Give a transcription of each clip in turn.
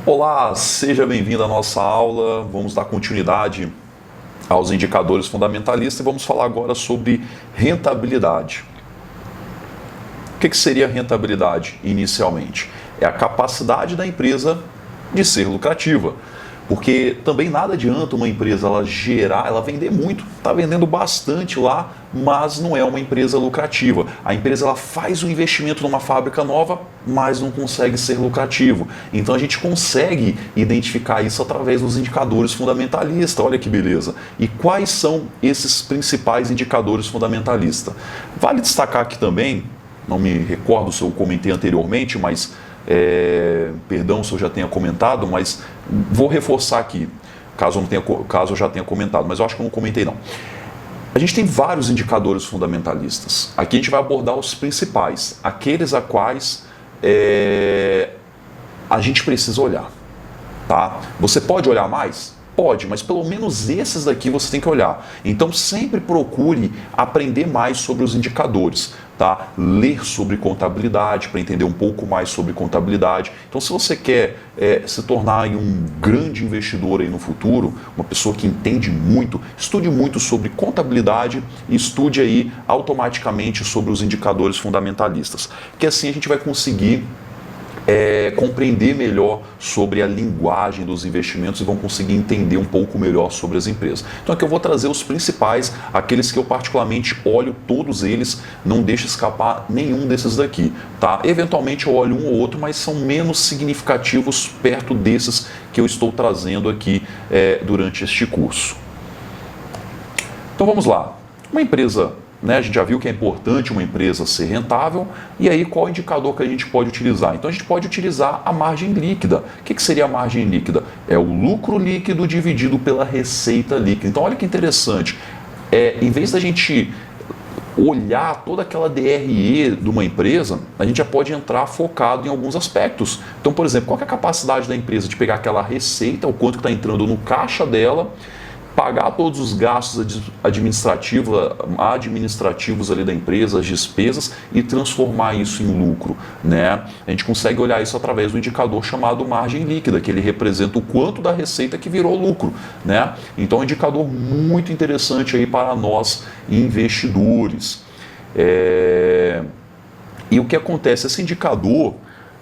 Olá, seja bem-vindo à nossa aula. Vamos dar continuidade aos indicadores fundamentalistas e vamos falar agora sobre rentabilidade. O que seria rentabilidade inicialmente? É a capacidade da empresa de ser lucrativa. Porque também nada adianta uma empresa ela vender muito, está vendendo bastante lá, mas não é uma empresa lucrativa. A empresa ela faz um investimento numa fábrica nova, mas não consegue ser lucrativo. Então a gente consegue identificar isso através dos indicadores fundamentalistas. Olha que beleza. E quais são esses principais indicadores fundamentalistas? Vale destacar aqui também, não me recordo se eu comentei anteriormente, mas perdão se eu já tenha comentado, mas vou reforçar aqui, caso eu já tenha comentado, mas eu acho que eu não comentei não. A gente tem vários indicadores fundamentalistas. Aqui a gente vai abordar os principais, aqueles a quais a gente precisa olhar. Tá? Você pode olhar mais? Pode, mas pelo menos esses daqui você tem que olhar. Então sempre procure aprender mais sobre os indicadores, tá? Ler sobre contabilidade para entender um pouco mais sobre contabilidade. Então se você quer se tornar um grande investidor aí no futuro, uma pessoa que entende muito, estude muito sobre contabilidade e estude aí automaticamente sobre os indicadores fundamentalistas, que assim a gente vai conseguir compreender melhor sobre a linguagem dos investimentos e vão conseguir entender um pouco melhor sobre as empresas. Então aqui eu vou trazer os principais, aqueles que eu particularmente olho todos eles, não deixo escapar nenhum desses daqui, tá? Eventualmente eu olho um ou outro, mas são menos significativos perto desses que eu estou trazendo aqui durante este curso. Então vamos lá. Uma empresa, a gente já viu que é importante uma empresa ser rentável, e aí qual é o indicador que a gente pode utilizar? Então a gente pode utilizar a margem líquida. O que seria a margem líquida? É o lucro líquido dividido pela receita líquida. Então olha que interessante, em vez da gente olhar toda aquela DRE de uma empresa, a gente já pode entrar focado em alguns aspectos. Então, por exemplo, qual é a capacidade da empresa de pegar aquela receita, o quanto que está entrando no caixa dela, pagar todos os gastos administrativos ali da empresa, as despesas, e transformar isso em lucro, né? A gente consegue olhar isso através do indicador chamado margem líquida, que ele representa o quanto da receita que virou lucro, né? Então é um indicador muito interessante aí para nós investidores. E o que acontece? Esse indicador,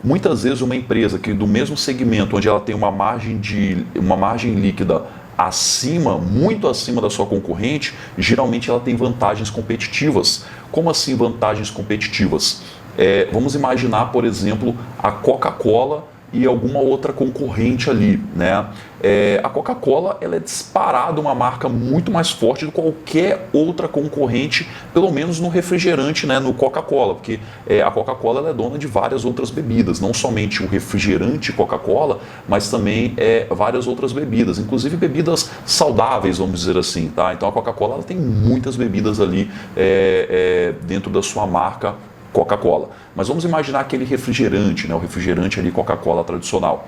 muitas vezes uma empresa que do mesmo segmento, onde ela tem uma margem líquida muito acima da sua concorrente, geralmente ela tem vantagens competitivas. Como assim vantagens competitivas? Vamos imaginar, por exemplo, a Coca-Cola e alguma outra concorrente ali, né? A Coca-Cola ela é disparada uma marca muito mais forte do que qualquer outra concorrente, pelo menos no refrigerante, né? No Coca-Cola, porque a Coca-Cola ela é dona de várias outras bebidas, não somente o refrigerante Coca-Cola, mas também várias outras bebidas, inclusive bebidas saudáveis, vamos dizer assim, tá? Então a Coca-Cola ela tem muitas bebidas ali dentro da sua marca Coca-Cola. Mas vamos imaginar aquele refrigerante, né? O refrigerante ali Coca-Cola tradicional.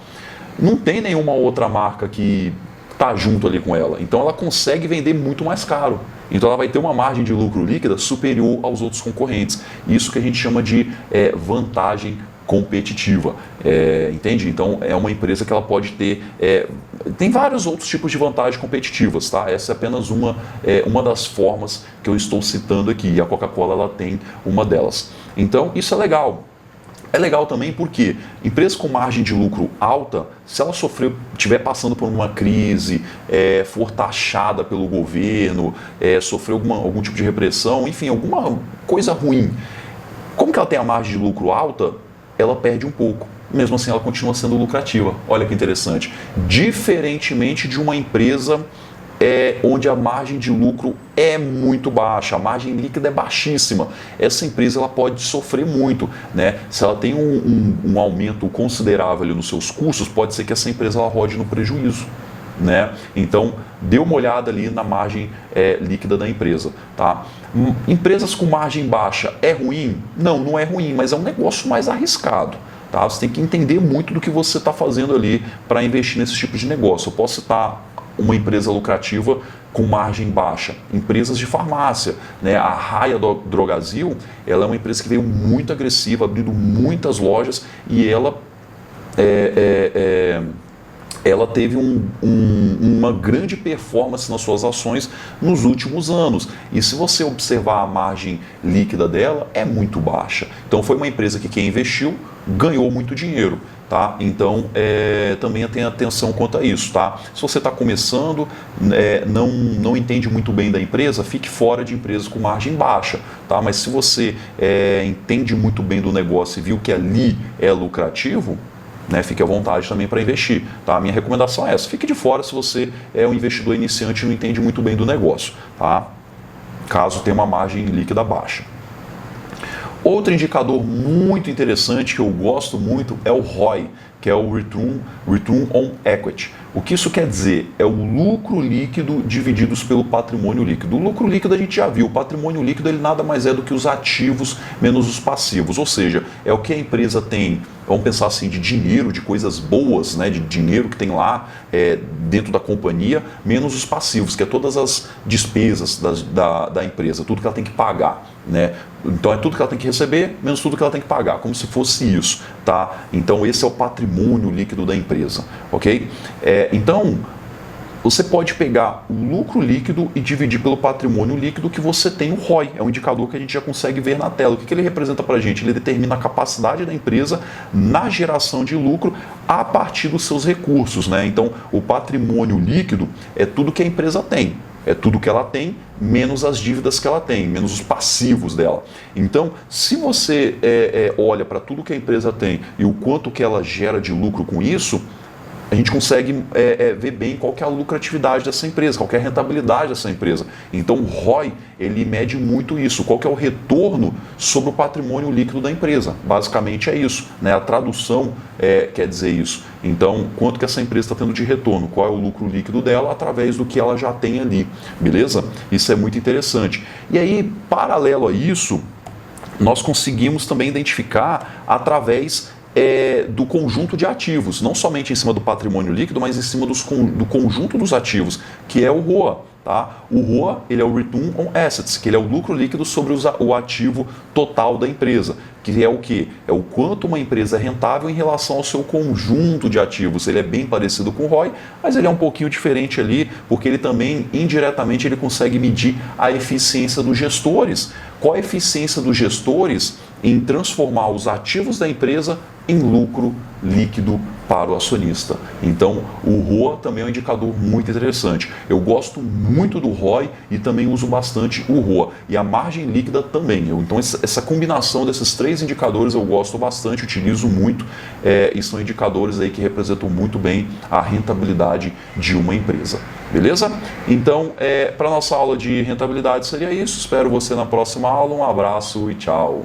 Não tem nenhuma outra marca que está junto ali com ela. Então ela consegue vender muito mais caro. Então ela vai ter uma margem de lucro líquida superior aos outros concorrentes. Isso que a gente chama de vantagem competitiva, entende? Então é uma empresa que ela pode ter, tem vários outros tipos de vantagens competitivas, tá? Essa é apenas uma das formas que eu estou citando aqui, e a Coca-Cola ela tem uma delas. Então isso é legal. É legal também porque empresas com margem de lucro alta, se ela estiver passando por uma crise, for taxada pelo governo, sofrer algum tipo de repressão, enfim, alguma coisa ruim, como que ela tem a margem de lucro alta, ela perde um pouco. Mesmo assim, ela continua sendo lucrativa. Olha que interessante. Diferentemente de uma empresa onde a margem de lucro é muito baixa, a margem líquida é baixíssima. Essa empresa ela pode sofrer muito, né? Se ela tem um aumento considerável ali nos seus custos, pode ser que essa empresa ela rode no prejuízo, né? Então, dê uma olhada ali na margem líquida da empresa, tá? Empresas com margem baixa é ruim? Não, não é ruim, mas é um negócio mais arriscado. Tá? Você tem que entender muito do que você está fazendo ali para investir nesse tipo de negócio. Eu posso citar uma empresa lucrativa com margem baixa, empresas de farmácia, né? A Raia Drogasil, ela é uma empresa que veio muito agressiva, abrindo muitas lojas, e ela ela teve uma grande performance nas suas ações nos últimos anos. E se você observar a margem líquida dela, é muito baixa. Então foi uma empresa que quem investiu ganhou muito dinheiro. Tá? Então, também tenha atenção quanto a isso. Tá? Se você está começando, não entende muito bem da empresa, fique fora de empresas com margem baixa. Tá? Mas se você entende muito bem do negócio e viu que ali é lucrativo, né, fique à vontade também para investir. Tá? A minha recomendação é essa. Fique de fora se você é um investidor iniciante e não entende muito bem do negócio. Tá? Caso tenha uma margem líquida baixa. Outro indicador muito interessante que eu gosto muito é o ROI, que é o Return on Equity. O que isso quer dizer? É o lucro líquido divididos pelo patrimônio líquido. O lucro líquido a gente já viu, o patrimônio líquido ele nada mais é do que os ativos menos os passivos, ou seja, é o que a empresa tem, vamos pensar assim, de dinheiro, de coisas boas, né, de dinheiro que tem lá dentro da companhia, menos os passivos, que é todas as despesas da empresa, tudo que ela tem que pagar. Né? Então é tudo que ela tem que receber, menos tudo que ela tem que pagar, como se fosse isso. Tá? Então esse é o patrimônio líquido da empresa. Ok? Então, você pode pegar o lucro líquido e dividir pelo patrimônio líquido que você tem o ROI. É um indicador que a gente já consegue ver na tela. O que ele representa para a gente? Ele determina a capacidade da empresa na geração de lucro a partir dos seus recursos. Né? Então, o patrimônio líquido é tudo que a empresa tem. É tudo que ela tem, menos as dívidas que ela tem, menos os passivos dela. Então, se você olha para tudo que a empresa tem e o quanto que ela gera de lucro com isso, a gente consegue ver bem qual que é a lucratividade dessa empresa, qual que é a rentabilidade dessa empresa. Então o ROI, ele mede muito isso, qual que é o retorno sobre o patrimônio líquido da empresa. Basicamente é isso, né? A tradução quer dizer isso. Então, quanto que essa empresa está tendo de retorno, qual é o lucro líquido dela através do que ela já tem ali, beleza? Isso é muito interessante. E aí, paralelo a isso, nós conseguimos também identificar através do conjunto de ativos, não somente em cima do patrimônio líquido, mas em cima do conjunto dos ativos, que é o ROA. Tá? O ROA ele é o Return on Assets, que ele é o lucro líquido sobre o ativo total da empresa, que é o quê? É o quanto uma empresa é rentável em relação ao seu conjunto de ativos. Ele é bem parecido com o ROI, mas ele é um pouquinho diferente ali, porque ele também, indiretamente, ele consegue medir a eficiência dos gestores. Qual a eficiência dos gestores em transformar os ativos da empresa em lucro líquido para o acionista? Então, o ROA também é um indicador muito interessante. Eu gosto muito do ROI e também uso bastante o ROA. E a margem líquida também. Então, essa combinação desses três indicadores eu gosto bastante, utilizo muito, e são indicadores aí que representam muito bem a rentabilidade de uma empresa. Beleza? Então, para a nossa aula de rentabilidade seria isso. Espero você na próxima aula. Um abraço e tchau.